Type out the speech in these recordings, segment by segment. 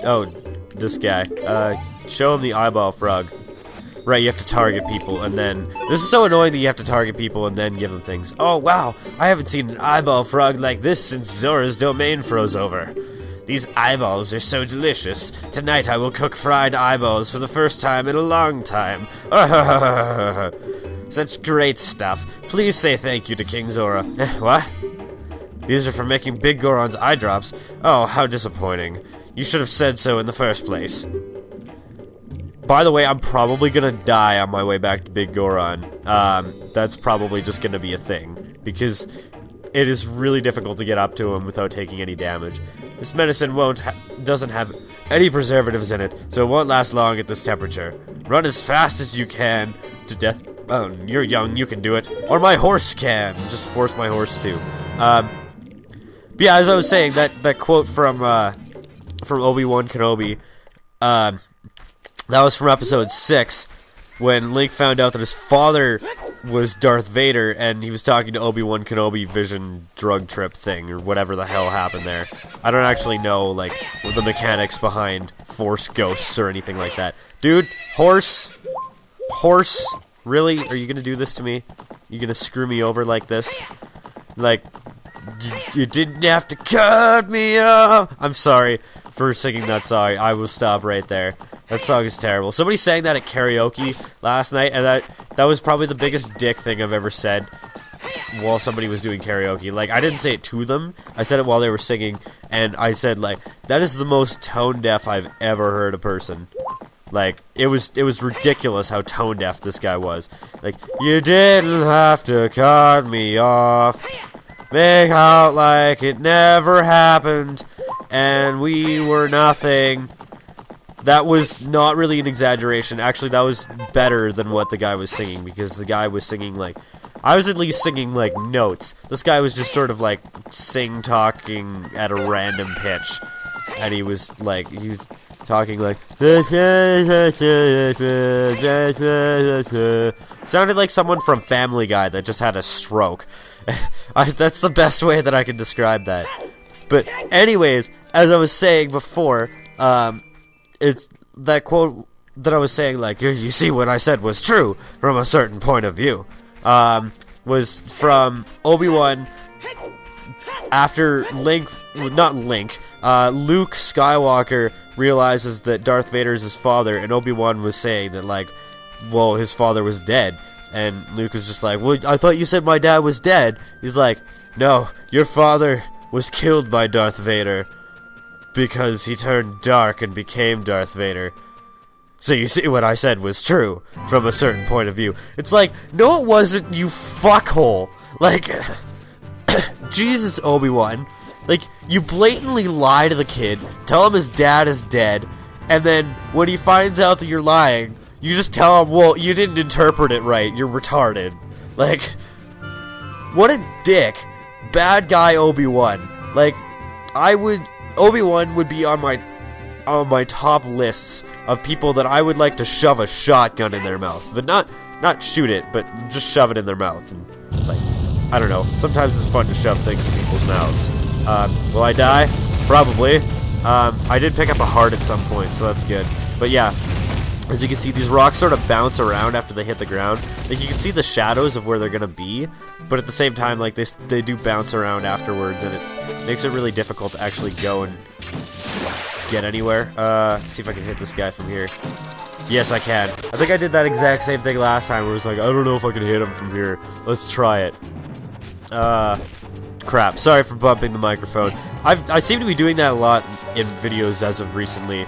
Oh, this guy. Show him the eyeball frog. Right, you have to target people, and then... This is so annoying that you have to target people and then give them things. Oh, wow! I haven't seen an eyeball frog like this since Zora's domain froze over. These eyeballs are so delicious. Tonight I will cook fried eyeballs for the first time in a long time. Such great stuff. Please say thank you to King Zora. What? These are for making Bigoron's eye drops. Oh, how disappointing. You should have said so in the first place. By the way, I'm probably gonna die on my way back to Bigoron. That's probably just gonna be a thing, because it is really difficult to get up to him without taking any damage. This medicine doesn't have any preservatives in it, so it won't last long at this temperature. Run as fast as you can to death. Oh, you're young, you can do it. Or my horse can. Just force my horse to. But yeah, as I was saying, that quote from Obi-Wan Kenobi, that was from episode 6, when Link found out that his father was Darth Vader, and he was talking to Obi-Wan Kenobi vision drug trip thing, or whatever the hell happened there. I don't actually know, like, the mechanics behind Force Ghosts or anything like that. Dude, horse? Horse? Really? Are you gonna do this to me? You gonna screw me over like this? Like, you didn't have to cut me off! I'm sorry for singing that song. I will stop right there. That song is terrible. Somebody sang that at karaoke last night, and that was probably the biggest dick thing I've ever said while somebody was doing karaoke. Like, I didn't say it to them. I said it while they were singing, and I said, like, that is the most tone deaf I've ever heard a person. Like, it was ridiculous how tone deaf this guy was. Like, you didn't have to cut me off. Make out like it never happened, and we were nothing. That was not really an exaggeration. Actually, that was better than what the guy was singing, because the guy was singing, like... I was at least singing, like, notes. This guy was just sort of, like, sing-talking at a random pitch. And he was, like, he was talking, like... Sounded like someone from Family Guy that just had a stroke. That's the best way that I can describe that. But anyways, as I was saying before, it's that quote that I was saying, like, you see what I said was true from a certain point of view, was from Obi-Wan after Luke Skywalker realizes that Darth Vader is his father, and Obi-Wan was saying that, like, well, his father was dead, and Luke was just like, well, I thought you said my dad was dead. He's like, no, your father was killed by Darth Vader because he turned dark and became Darth Vader. So you see what I said was true from a certain point of view. It's like, no it wasn't, you fuckhole. Like, Jesus, Obi-Wan. Like, you blatantly lie to the kid, tell him his dad is dead, and then when he finds out that you're lying, you just tell him, well, you didn't interpret it right, you're retarded. Like, what a dick. Bad guy Obi-Wan. Like, Obi-Wan would be on my top lists of people that I would like to shove a shotgun in their mouth. But not shoot it, but just shove it in their mouth. And, like, I don't know. Sometimes it's fun to shove things in people's mouths. Will I die? Probably. I did pick up a heart at some point, so that's good. But yeah, as you can see, these rocks sort of bounce around after they hit the ground. Like, you can see the shadows of where they're gonna be, but at the same time, like, they do bounce around afterwards, and it makes it really difficult to actually go and get anywhere. See if I can hit this guy from here. Yes, I can. I think I did that exact same thing last time, where it was like, I don't know if I can hit him from here. Let's try it. Crap. Sorry for bumping the microphone. I seem to be doing that a lot in videos as of recently.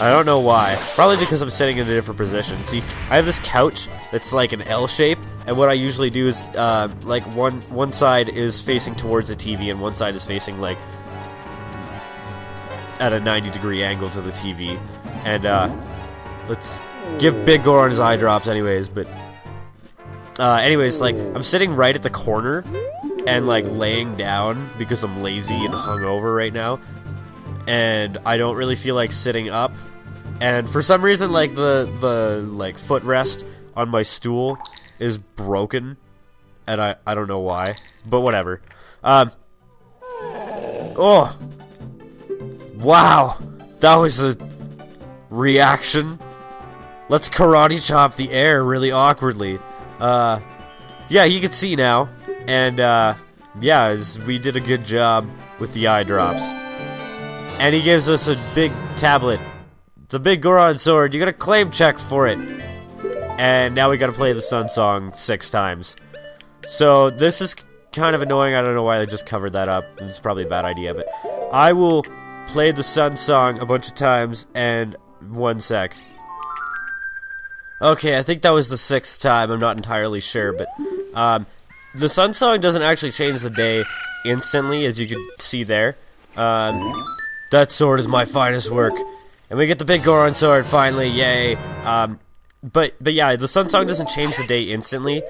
I don't know why. Probably because I'm sitting in a different position. See, I have this couch that's like an L shape, and what I usually do is, like, one side is facing towards the TV, and one side is facing, like, at a 90-degree angle to the TV. And, let's give Bigoron his eye drops anyways, but... anyways, like, I'm sitting right at the corner, and, like, laying down, because I'm lazy and hungover right now. And I don't really feel like sitting up. And for some reason, like, the like, footrest on my stool is broken. And I don't know why. But whatever. Oh! Wow, that was a reaction. Let's karate chop the air really awkwardly. Yeah, you can see now. And, yeah, we did a good job with the eye drops. And he gives us a big tablet. The Bigoron Sword. You got a claim check for it. And now we gotta play the Sun Song 6 times. So, this is kind of annoying. I don't know why I just covered that up. It's probably a bad idea, but I will play the Sun Song a bunch of times, and 1 sec. Okay, I think that was the 6th time. I'm not entirely sure, but the Sun Song doesn't actually change the day instantly, as you can see there. That sword is my finest work. And we get the Bigoron Sword finally, yay. But yeah, the Sun Song doesn't change the day instantly.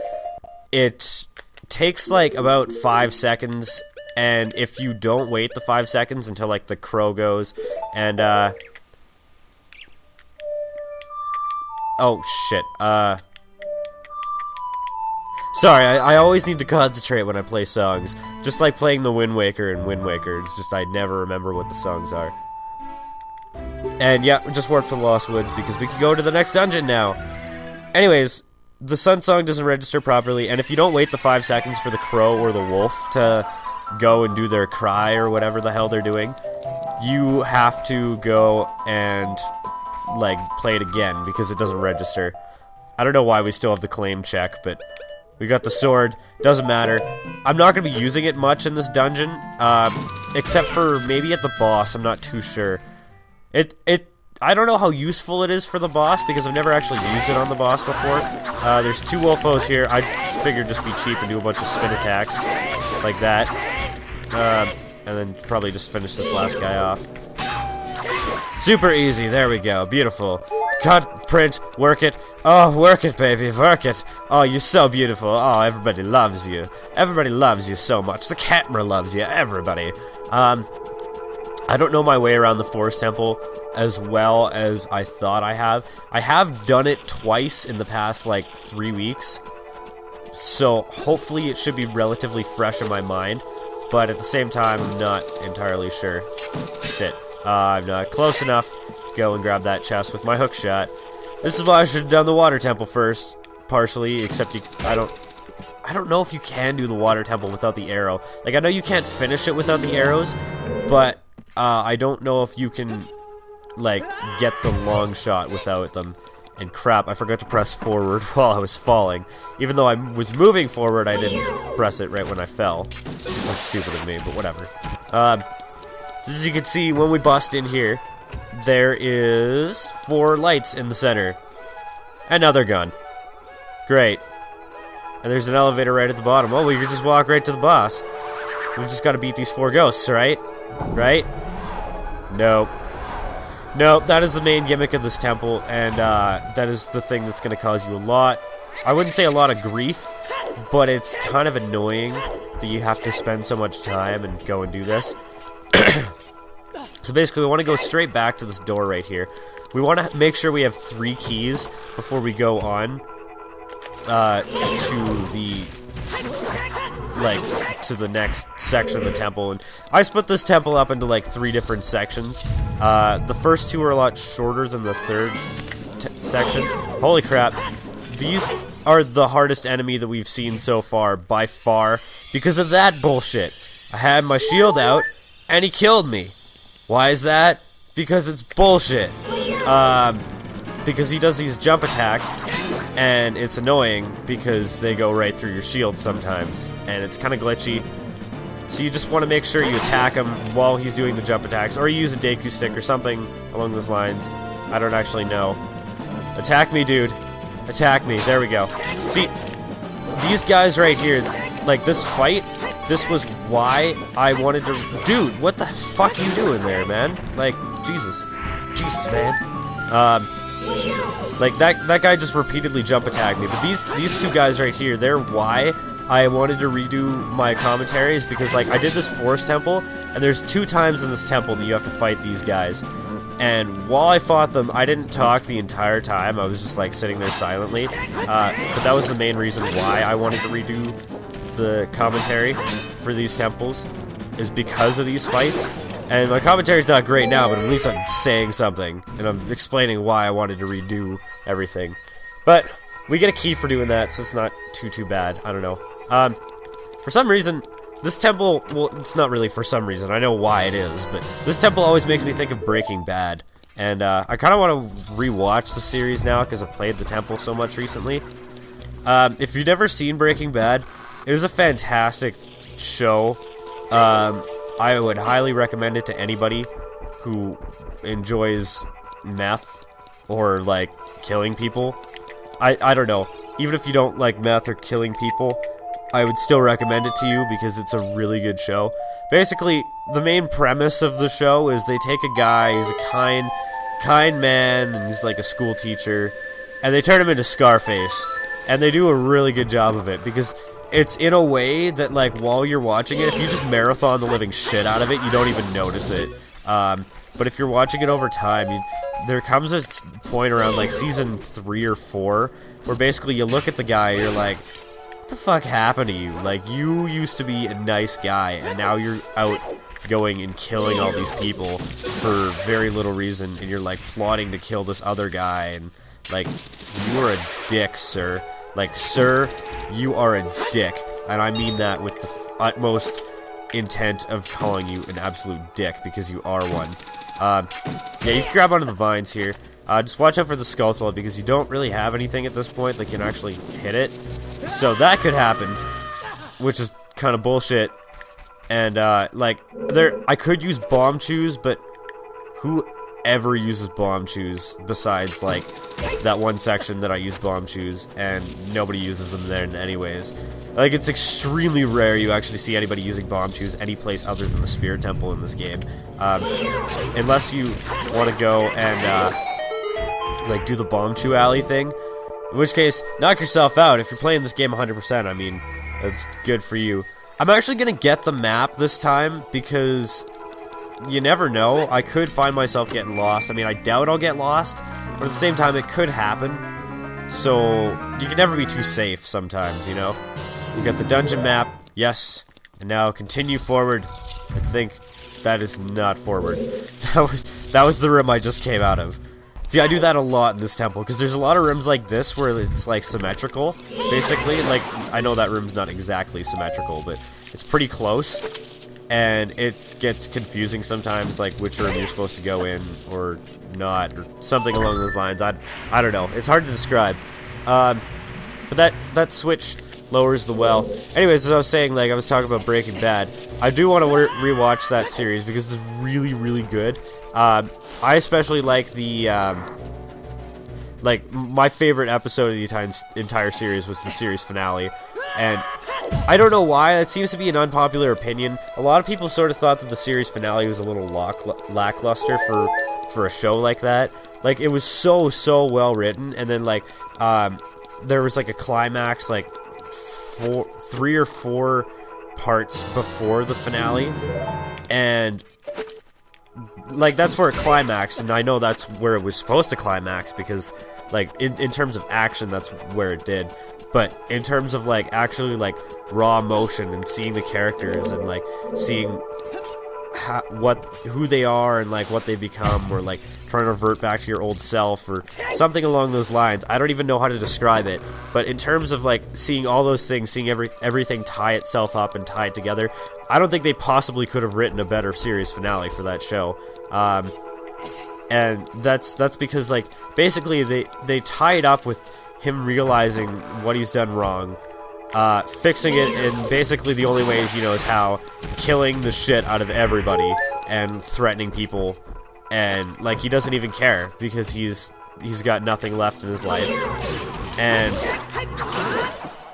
It takes like about 5 seconds, and if you don't wait the 5 seconds until like the crow goes, and oh shit, sorry, I always need to concentrate when I play songs. Just like playing the Wind Waker and Wind Waker, it's just I never remember what the songs are. And yeah, just work for the Lost Woods because we can go to the next dungeon now. Anyways, the Sun Song doesn't register properly, and if you don't wait the 5 seconds for the crow or the wolf to go and do their cry or whatever the hell they're doing, you have to go and like play it again because it doesn't register. I don't know why we still have the claim check, but we got the sword. Doesn't matter. I'm not going to be using it much in this dungeon, except for maybe at the boss. I'm not too sure. I don't know how useful it is for the boss because I've never actually used it on the boss before. There's 2 Wolfos here. I figured just be cheap and do a bunch of spin attacks like that, and then probably just finish this last guy off. Super easy. There we go. Beautiful. Cut, print, work it. Oh, work it, baby, work it. Oh, you're so beautiful. Oh, everybody loves you. Everybody loves you so much. The camera loves you. Everybody. I don't know my way around the Forest Temple as well as I thought I have. I have done it twice in the past, like, 3 weeks. So, hopefully it should be relatively fresh in my mind. But at the same time, I'm not entirely sure. Shit. I'm not close enough to go and grab that chest with my hook shot. This is why I should have done the Water Temple first, partially, except I don't know if you can do the Water Temple without the arrow. Like, I know you can't finish it without the arrows, but I don't know if you can, like, get the long shot without them. And crap, I forgot to press forward while I was falling. Even though I was moving forward, I didn't press it right when I fell. That's stupid of me, but whatever. As you can see, when we bust in here, there is 4 lights in the center. And now they're gone. Great. And there's an elevator right at the bottom. Oh, we could just walk right to the boss. We just gotta beat these 4 ghosts, right? Right? Nope. Nope, that is the main gimmick of this temple, and that is the thing that's gonna cause you a lot. I wouldn't say a lot of grief, but it's kind of annoying that you have to spend so much time and go and do this. So basically, we want to go straight back to this door right here. We want to make sure we have 3 keys before we go on to the next section of the temple. And I split this temple up into like 3 different sections. The first 2 are a lot shorter than the 3rd section. Holy crap! These are the hardest enemy that we've seen so far, by far, because of that bullshit. I had my shield out, and he killed me. Why is that? Because it's bullshit. Because he does these jump attacks, and it's annoying because they go right through your shield sometimes, and it's kind of glitchy. So you just want to make sure you attack him while he's doing the jump attacks, or you use a Deku stick or something along those lines. I don't actually know. Attack me, dude. Attack me. There we go. See, these guys right here, like this fight, this was why I wanted to... Dude, what the fuck are you doing there, man? Like, Jesus. Jesus, man. Like, that guy just repeatedly jump attacked me. But these 2 guys right here, they're why I wanted to redo my commentaries. Because, like, I did this Forest Temple, and there's 2 times in this temple that you have to fight these guys. And while I fought them, I didn't talk the entire time. I was just, like, sitting there silently. But that was the main reason why I wanted to redo the commentary for these temples, is because of these fights. And my commentary's not great now, but at least I'm saying something, and I'm explaining why I wanted to redo everything. But we get a key for doing that, so it's not too bad. I don't know. For some reason, this temple, well, it's not really for some reason. I know why it is, but this temple always makes me think of Breaking Bad. And I kind of want to rewatch the series now because I've played the temple so much recently. If you've never seen Breaking Bad, it is a fantastic show. I would highly recommend it to anybody who enjoys meth or, like, killing people. I don't know. Even if you don't like meth or killing people, I would still recommend it to you because it's a really good show. Basically, the main premise of the show is they take a guy, he's a kind man, and he's like a school teacher, and they turn him into Scarface. And they do a really good job of it because it's in a way that, like, while you're watching it, if you just marathon the living shit out of it, you don't even notice it. But if you're watching it over time, there comes a point around, like, season 3 or 4 where basically you look at the guy and you're like, what the fuck happened to you? Like, you used to be a nice guy, and now you're out going and killing all these people for very little reason, and you're, like, plotting to kill this other guy, and, like, you're a dick, sir. Like, sir, you are a dick, and I mean that with the utmost intent of calling you an absolute dick, because you are one. Yeah, you can grab onto the vines here. Just watch out for the Skulltula, because you don't really have anything at this point that can actually hit it. So that could happen, which is kind of bullshit. And, like, I could use bomb chews, but who ever uses bomb chews besides, like, that one section that I use bomb chews, and nobody uses them there anyways. Like, it's extremely rare you actually see anybody using bomb chews any place other than the Spirit Temple in this game. Unless you want to go and, like, do the bomb chew alley thing, in which case, knock yourself out. If you're playing this game 100%, I mean, that's good for you. I'm actually gonna get the map this time, because you never know. I could find myself getting lost. I mean, I doubt I'll get lost, but at the same time, it could happen. So, you can never be too safe sometimes, you know? We got the dungeon map, yes, and now continue forward. I think that is not forward. That was the room I just came out of. See, I do that a lot in this temple, because there's a lot of rooms like this where it's, like, symmetrical, basically. Like, I know that room's not exactly symmetrical, but it's pretty close. And it gets confusing sometimes, like, which room you're supposed to go in, or not, or something along those lines. I don't know. It's hard to describe. But that switch lowers the well. Anyways, as I was saying, like, I was talking about Breaking Bad. I do want to rewatch that series, because it's really, really good. I especially like the, like, my favorite episode of the entire series was the series finale. And I don't know why, it seems to be an unpopular opinion. A lot of people sort of thought that the series finale was a little lackluster for a show like that. Like, it was so well written, and then, like, there was, like, a climax, like, 3 or 4 parts before the finale, and, like, that's where it climaxed, and I know that's where it was supposed to climax, because, like, in terms of action, that's where it did. But in terms of, like, actually, like, raw emotion and seeing the characters and, like, seeing who they are and, like, what they become, or, like, trying to revert back to your old self or something along those lines, I don't even know how to describe it. But in terms of, like, seeing all those things, seeing everything tie itself up and tie it together, I don't think they possibly could have written a better series finale for that show. And that's because, like, basically they tie it up with him realizing what he's done wrong, fixing it in basically the only way he knows how, killing the shit out of everybody and threatening people, and, like, he doesn't even care because he's got nothing left in his life. And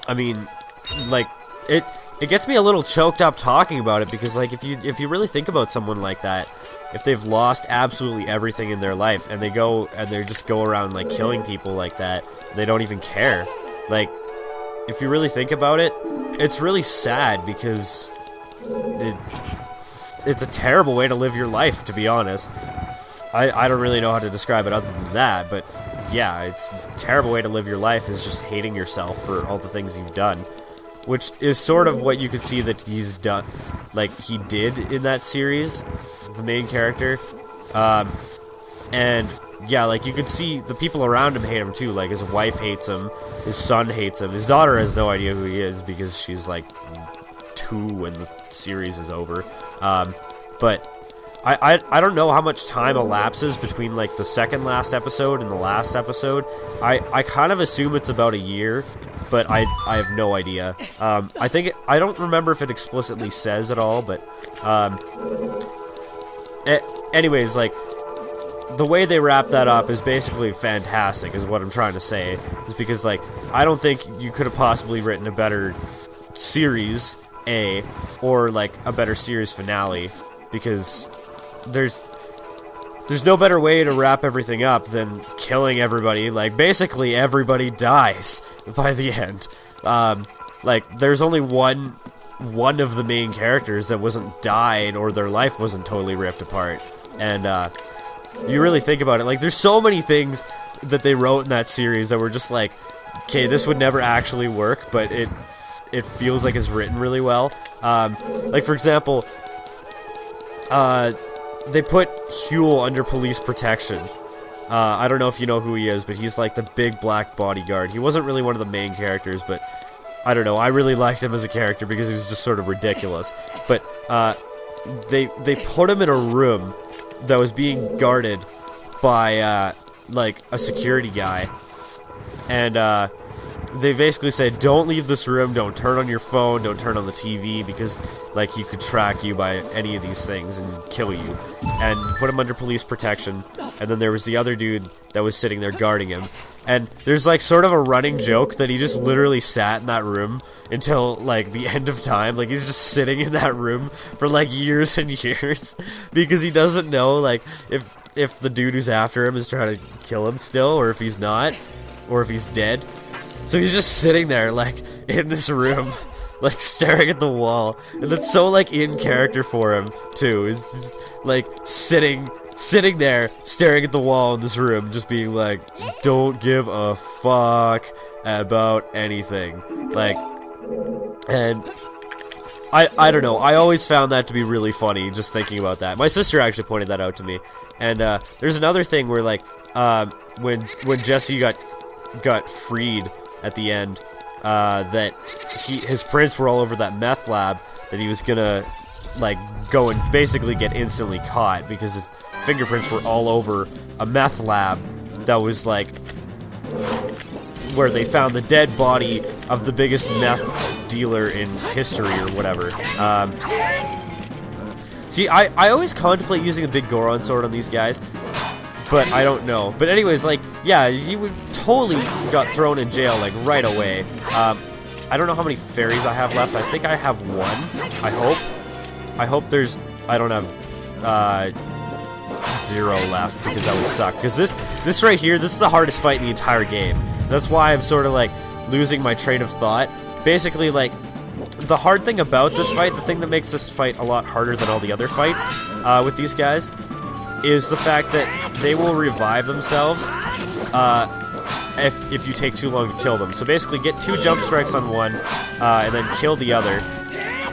I mean, like, it gets me a little choked up talking about it, because, like, if you really think about someone like that, if they've lost absolutely everything in their life and they just go around, like, killing people like that, they don't even care. Like, if you really think about it, it's really sad, because it's a terrible way to live your life, to be honest. I don't really know how to describe it other than that, but yeah, it's a terrible way to live your life, is just hating yourself for all the things you've done, which is sort of what you could see that he's done, like, he did in that series. the main character. And yeah, like, you could see the people around him hate him too. Like, his wife hates him, his son hates him, his daughter has no idea who he is because she's like 2 when the series is over. But I don't know how much time elapses between like the second last episode and the last episode. I kind of assume it's about a year, but I have no idea. I don't remember if it explicitly says at all, but anyways, like, the way they wrap that up is basically fantastic, is what I'm trying to say. Is because, like, I don't think you could have possibly written a better series or like a better series finale, because there's no better way to wrap everything up than killing everybody. Like, basically everybody dies by the end. Like, there's only one of the main characters that wasn't died or their life wasn't totally ripped apart. And you really think about it, like, there's so many things that they wrote in that series that were just like, okay, this would never actually work, but it feels like it's written really well. Like, for example, they put Huel under police protection. I don't know if you know who he is, but he's like the big black bodyguard. He wasn't really one of the main characters, but I don't know, I really liked him as a character because he was just sort of ridiculous. But they put him in a room that was being guarded by like a security guy, and they basically said, don't leave this room, don't turn on your phone, don't turn on the TV, because like he could track you by any of these things and kill you. And put him under police protection. And then there was the other dude that was sitting there guarding him. And there's like sort of a running joke that he just literally sat in that room until like the end of time. Like, he's just sitting in that room for like years and years because he doesn't know like if the dude who's after him is trying to kill him still, or if he's not, or if he's dead. So he's just sitting there like in this room, like staring at the wall, and that's so like in character for him too. He's just like sitting there staring at the wall in this room, just being like, don't give a fuck about anything. Like, and I don't know, I always found that to be really funny, just thinking about that. My sister actually pointed that out to me. And there's another thing where like when Jesse got freed at the end, that his prints were all over that meth lab, that he was gonna like go and basically get instantly caught because his fingerprints were all over a meth lab that was like where they found the dead body of the biggest meth dealer in history or whatever. See, I always contemplate using the Bigoron Sword on these guys, but I don't know. But anyways, like, yeah, he would totally got thrown in jail, like, right away. I don't know how many fairies I have left. I think I have one, I hope. I hope there's, I don't have, 0 left, because that would suck. Because this right here, this is the hardest fight in the entire game. That's why I'm sort of, like, losing my train of thought. Basically, like, the hard thing about this fight, the thing that makes this fight a lot harder than all the other fights with these guys, is the fact that they will revive themselves if you take too long to kill them. So basically, get 2 jump strikes on one, and then kill the other.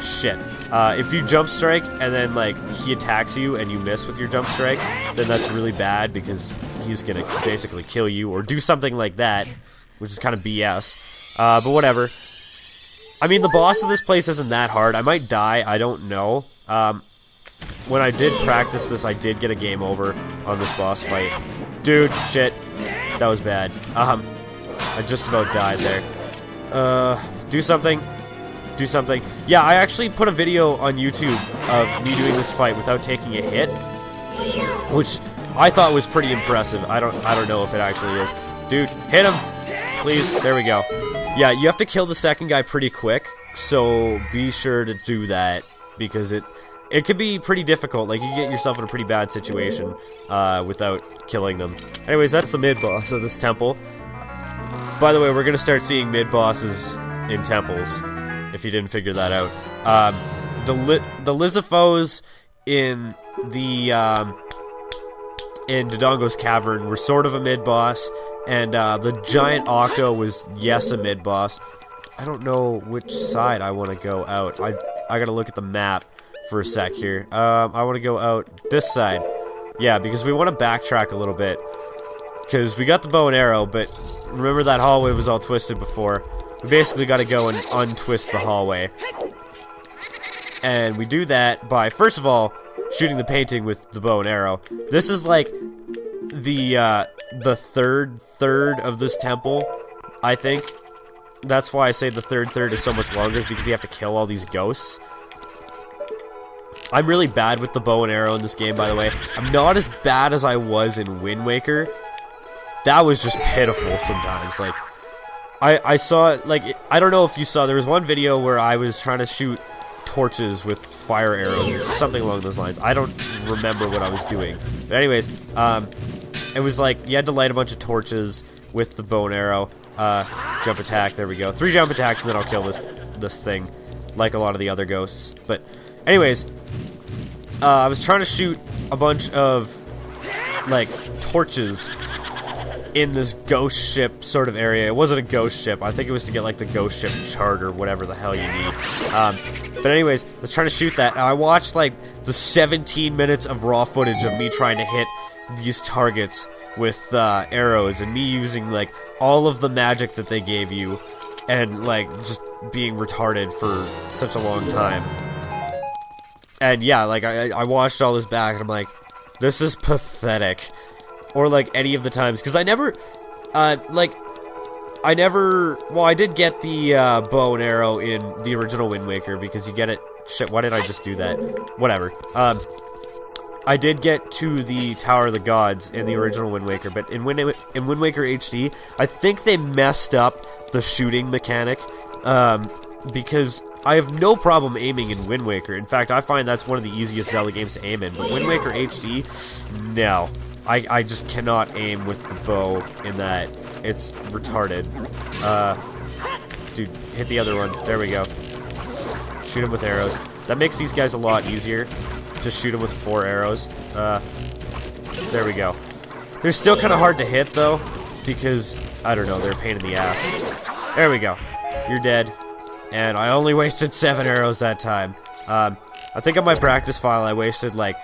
Shit. If you jump strike, and then, like, he attacks you, and you miss with your jump strike, then that's really bad, because he's gonna basically kill you, or do something like that, which is kind of BS. But whatever. I mean, the boss of this place isn't that hard. I might die, I don't know. When I did practice this, I did get a game over on this boss fight. Dude, shit. That was bad. I just about died there. Do something. Do something. Yeah, I actually put a video on YouTube of me doing this fight without taking a hit, which I thought was pretty impressive. I don't know if it actually is. Dude, hit him! Please, there we go. Yeah, you have to kill the second guy pretty quick, so be sure to do that, because it could be pretty difficult. Like, you get yourself in a pretty bad situation without killing them. Anyways, that's the mid-boss of this temple. By the way, we're gonna start seeing mid-bosses in temples, if you didn't figure that out. The Lizafos in Dodongo's Cavern were sort of a mid-boss, and the giant Octo was, yes, a mid-boss. I don't know which side I want to go out. I gotta look at the map for a sec here. I want to go out this side. Yeah, because we want to backtrack a little bit. Because we got the bow and arrow, but remember that hallway was all twisted before. We basically got to go and untwist the hallway. And we do that by, first of all, shooting the painting with the bow and arrow. This is like the third of this temple, I think. That's why I say the third is so much longer, is because you have to kill all these ghosts. I'm really bad with the bow and arrow in this game, by the way. I'm not as bad as I was in Wind Waker. That was just pitiful sometimes. Like, I saw, like, I don't know if you saw, there was one video where I was trying to shoot torches with fire arrows or something along those lines. I don't remember what I was doing. But anyways, it was like, you had to light a bunch of torches with the bow and arrow. Jump attack, there we go. 3 jump attacks and then I'll kill this thing, like a lot of the other ghosts. But anyways, I was trying to shoot a bunch of, like, torches in this ghost ship sort of area. It wasn't a ghost ship. I think it was to get, like, the ghost ship chart or whatever the hell you need. But anyways, I was trying to shoot that, and I watched, like, the 17 minutes of raw footage of me trying to hit these targets with arrows, and me using, like, all of the magic that they gave you, and, like, just being retarded for such a long time. And yeah, like, I watched all this back, and I'm like, this is pathetic. Or, like, any of the times, because I never, well, I did get the bow and arrow in the original Wind Waker, because you get it, shit, why did I just do that? Whatever. I did get to the Tower of the Gods in the original Wind Waker, but in Wind Waker HD, I think they messed up the shooting mechanic, because I have no problem aiming in Wind Waker. In fact, I find that's one of the easiest Zelda games to aim in, but Wind Waker HD, no. I just cannot aim with the bow in that. It's retarded. Dude, hit the other one. There we go. Shoot him with arrows. That makes these guys a lot easier. Just shoot them with 4 arrows. There we go. They're still kind of hard to hit, though, because, I don't know, they're a pain in the ass. There we go. You're dead. And I only wasted 7 arrows that time. I think on my practice file I wasted, like,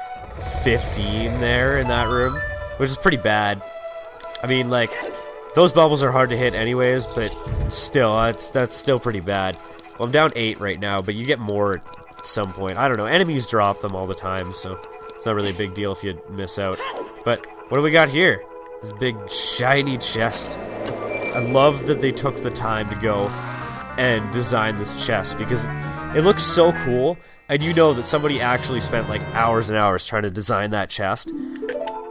15 there in that room, which is pretty bad. I mean, like, those bubbles are hard to hit anyways, but still, that's still pretty bad. Well, I'm down 8 right now, but you get more at some point. I don't know, enemies drop them all the time, so it's not really a big deal if you miss out. But what do we got here? This big shiny chest. I love that they took the time to go and design this chest, because it looks so cool. And you know that somebody actually spent, like, hours and hours trying to design that chest.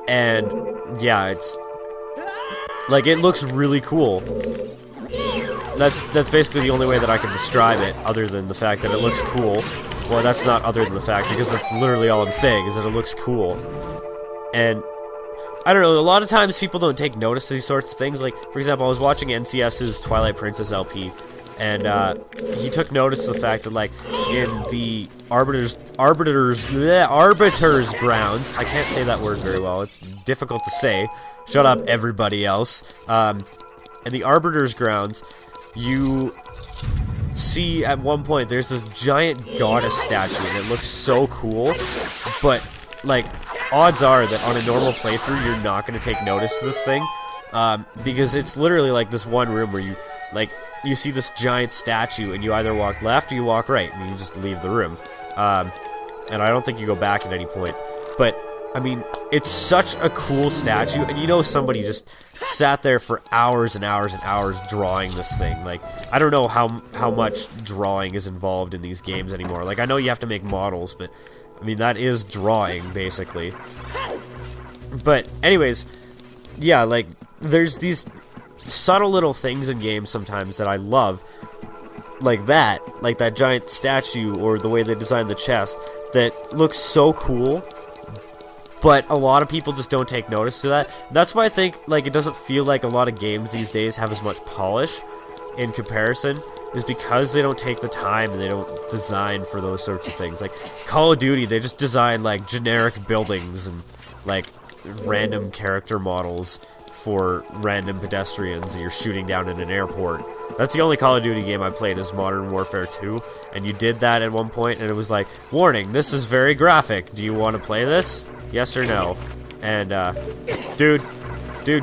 And, yeah, it's... like, it looks really cool. That's basically the only way that I can describe it, other than the fact that it looks cool. Well, that's not other than the fact, because that's literally all I'm saying, is that it looks cool. And, I don't know, a lot of times people don't take notice of these sorts of things. Like, for example, I was watching NCS's Twilight Princess LP, and he took notice of the fact that, like, in the Arbiter's grounds, I can't say that word very well, it's difficult to say, shut up everybody else, in the Arbiter's grounds, you see at one point there's this giant goddess statue, and it looks so cool, but, like, odds are that on a normal playthrough you're not going to take notice of this thing, because it's literally like this one room where you, like, you see this giant statue, and you either walk left or you walk right, and you just leave the room. And I don't think you go back at any point. But, I mean, it's such a cool statue, and you know somebody just sat there for hours and hours and hours drawing this thing. Like, I don't know how much drawing is involved in these games anymore. Like, I know you have to make models, but, I mean, that is drawing, basically. But, anyways, yeah, like, there's these subtle little things in games sometimes that I love, like that giant statue, or the way they designed the chest, that looks so cool, but a lot of people just don't take notice to that. That's why I think, like, it doesn't feel like a lot of games these days have as much polish in comparison, is because they don't take the time and they don't design for those sorts of things. Like, Call of Duty, they just design, like, generic buildings and, like, random character models for random pedestrians that you're shooting down in an airport. That's the only Call of Duty game I played is Modern Warfare 2, and you did that at one point, and it was like, warning, this is very graphic. Do you want to play this? Yes or no? And, dude,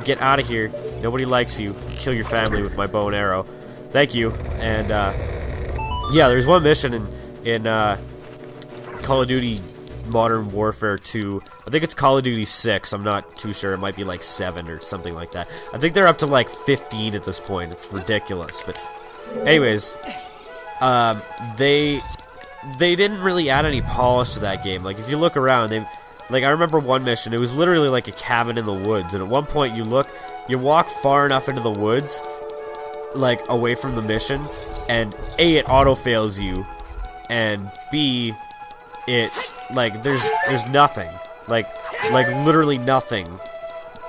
get out of here. Nobody likes you. Kill your family with my bow and arrow. Thank you. And, yeah, there's one mission in Call of Duty Modern Warfare 2. I think it's Call of Duty 6. I'm not too sure. It might be like 7 or something like that. I think they're up to like 15 at this point. It's ridiculous. But anyways, they didn't really add any polish to that game. Like if you look around, I remember one mission. It was literally like a cabin in the woods. And at one point you walk far enough into the woods, like away from the mission, and A, it auto fails you, and B, it like there's nothing, like literally nothing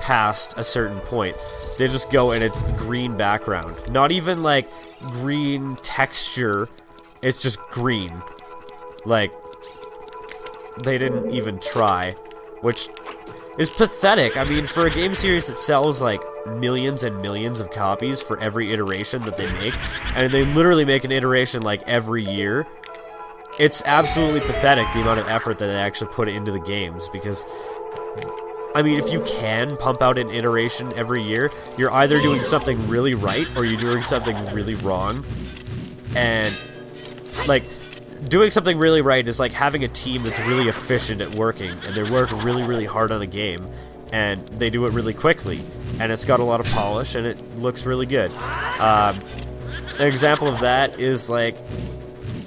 past a certain point. They just go and it's green background, not even like green texture, it's just green. Like they didn't even try, which is pathetic. I mean, for a game series that sells like millions and millions of copies for every iteration that they make, and they literally make an iteration like every year, it's absolutely pathetic the amount of effort that they actually put into the games. Because, I mean, if you can pump out an iteration every year, you're either doing something really right or you're doing something really wrong. And, like, doing something really right is like having a team that's really efficient at working, and they work really, really hard on a game, and they do it really quickly, and it's got a lot of polish, and it looks really good. An example of that is like,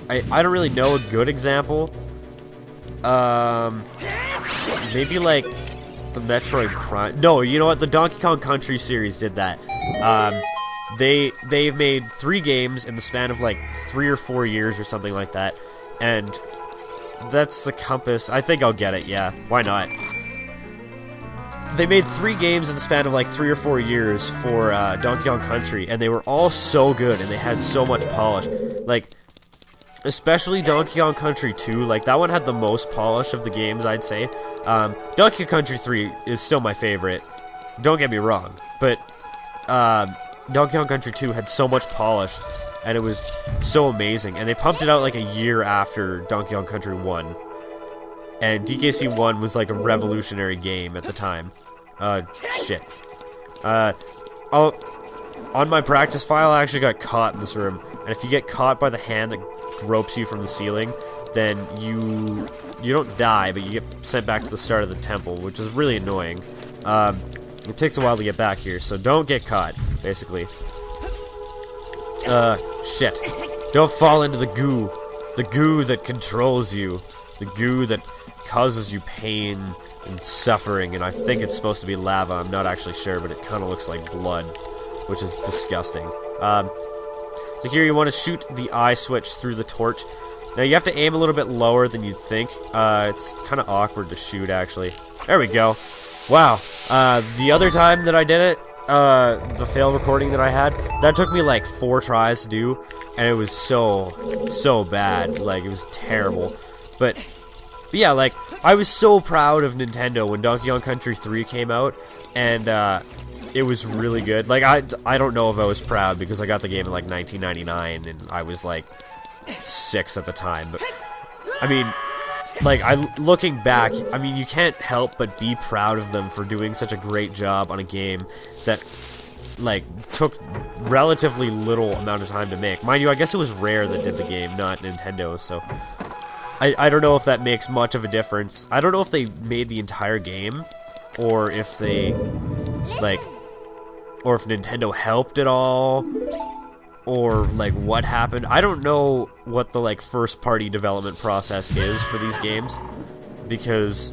I don't really know a good example. Maybe like the Metroid Prime. No, you know what? The Donkey Kong Country series did that. They've made 3 games in the span of like 3 or 4 years or something like that, and that's the compass. I think I'll get it. Yeah, why not? They made 3 games in the span of like 3 or 4 years for Donkey Kong Country, and they were all so good, and they had so much polish. Like, especially Donkey Kong Country 2, like that one had the most polish of the games, I'd say. Donkey Kong Country 3 is still my favorite, don't get me wrong, but Donkey Kong Country 2 had so much polish, and it was so amazing, and they pumped it out like a year after Donkey Kong Country 1, and DKC 1 was like a revolutionary game at the time. Shit. On my practice file, I actually got caught in this room, and if you get caught by the hand that gropes you from the ceiling, then you don't die, but you get sent back to the start of the temple, which is really annoying. It takes a while to get back here, so don't get caught, basically. Shit. Don't fall into the goo that controls you, the goo that causes you pain and suffering, and I think it's supposed to be lava. I'm not actually sure, but it kind of looks like blood, which is disgusting. So here you want to shoot the eye switch through the torch. Now you have to aim a little bit lower than you'd think. It's kind of awkward to shoot, actually. There we go. Wow. The other time that I did it, the fail recording that I had, that took me like 4 tries to do, and it was so bad. Like, it was terrible. But yeah, like, I was so proud of Nintendo when Donkey Kong Country 3 came out, and it was really good. Like, I don't know if I was proud because I got the game in like 1999 and I was like 6 at the time, but I mean, like, looking back, I mean, you can't help but be proud of them for doing such a great job on a game that like took relatively little amount of time to make. Mind you, I guess it was Rare that did the game, not Nintendo, so I don't know if that makes much of a difference. I don't know if they made the entire game, or if they, like, or if Nintendo helped at all, or, like, what happened. I don't know what the, like, first-party development process is for these games, because,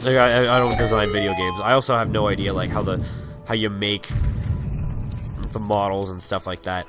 like, I don't design video games. I also have no idea, like, how you make the models and stuff like that.